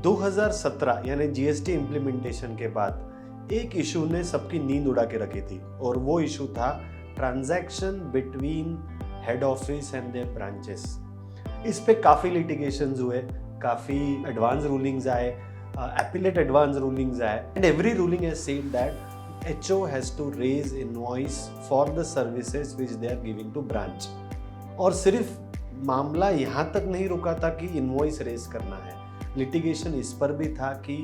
2017 यानी GST implementation के बाद एक इशू ने सबकी नींद उड़ा के रखी थी और वो इशू था transaction between head office and their branches. इस पे काफ़ी लिटिगेशंस हुए, काफ़ी एडवांस रूलिंग्स आए, एपिलेट एडवांस रूलिंग्स आए, and every ruling has said that HO has to raise invoice for the services which they are giving to branch। और सिर्फ मामला यहाँ तक नहीं रुका था कि इनवॉइस रेज करना है, लिटिगेशन इस पर भी था कि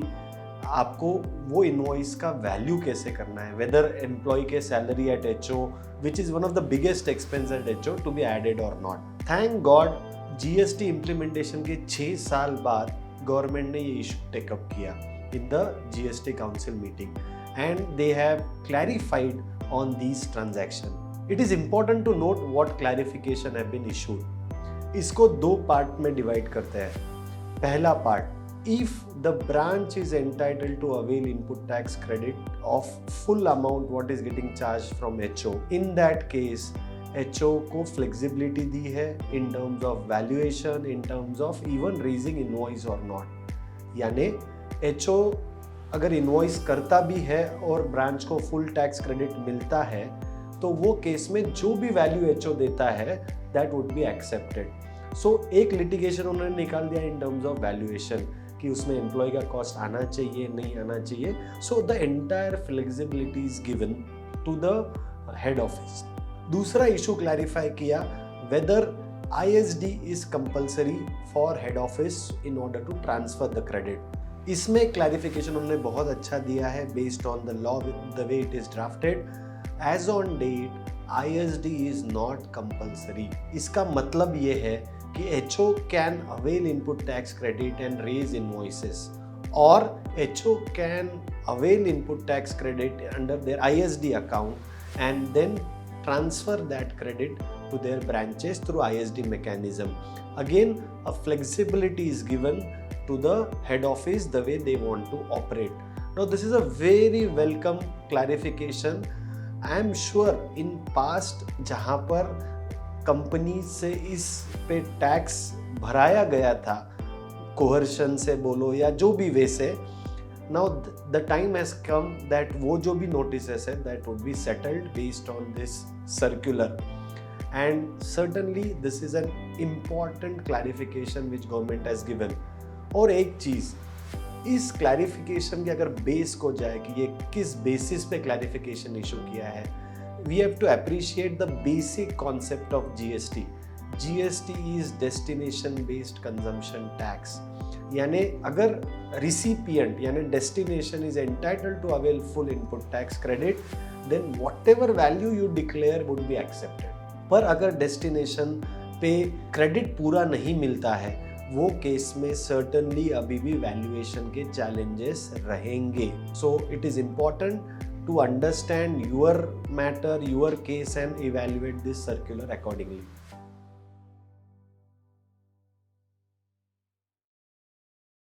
आपको वो इनवॉइस का वैल्यू कैसे करना है, वेदर एम्प्लॉय के salary at HO which is one of the biggest expense at HO to be added और not. Thank God GST implementation के 6 साल बाद गवर्नमेंट ने ये इशू टेकअप किया in the GST council meeting and they have clarified on these transactions. It is important to note what clarification have been issued. इसको दो part में divide करते हैं। पहला part, if the branch is entitled to avail input tax credit of full amount what is getting charged from HO, in that case HO को flexibility दी है in terms of valuation, in terms of even raising invoice or not। यानी HO अगर invoice करता भी है और branch को full tax credit मिलता है तो वो केस में जो भी वैल्यू HO देता है दैट वुड बी एक्सेप्टेड। सो एक लिटिगेशन उन्होंने निकाल दिया इन टर्म्स ऑफ वैल्यूएशन कि उसमें एम्प्लॉय का कॉस्ट आना चाहिए नहीं आना चाहिए। So the entire flexibility is given to the head office. दूसरा इशू क्लैरिफाई किया whether ISD is compulsory for head office in order to transfer the credit. इसमें क्लैरिफिकेशन उन्होंने बहुत अच्छा दिया है based on the law the way it is drafted. As on date ISD is not compulsory. इसका मतलब ये है कि HO can avail input tax credit and raise invoices, और HO can avail input tax credit under their ISD account and then transfer that credit to their branches through ISD mechanism. Again, a flexibility is given to the head office the way they want to operate. Now, this is a very welcome clarification. I am sure in past जहाँ पर company से इस पे tax भराया गया था, कोहर्शन से बोलो या जो भी वे से, now the time has come that वो जो भी notices है that would be settled based on this circular, and certainly this is an important clarification which government has given। और एक चीज़, इस क्लैरिफिकेशन के अगर बेस को जाए कि ये किस बेसिस पे क्लैरिफिकेशन इशू किया है, we have to appreciate the basic concept of GST. GST is destination based consumption tax। यानी अगर रिसिपिएंट यानी destination is entitled to avail full input tax credit then whatever value you declare would be accepted. पर अगर destination पे credit पूरा नहीं मिलता है वो केस में सर्टेनली अभी भी वैल्यूएशन के चैलेंजेस रहेंगे। So it is important to understand your matter, your case and evaluate this circular accordingly.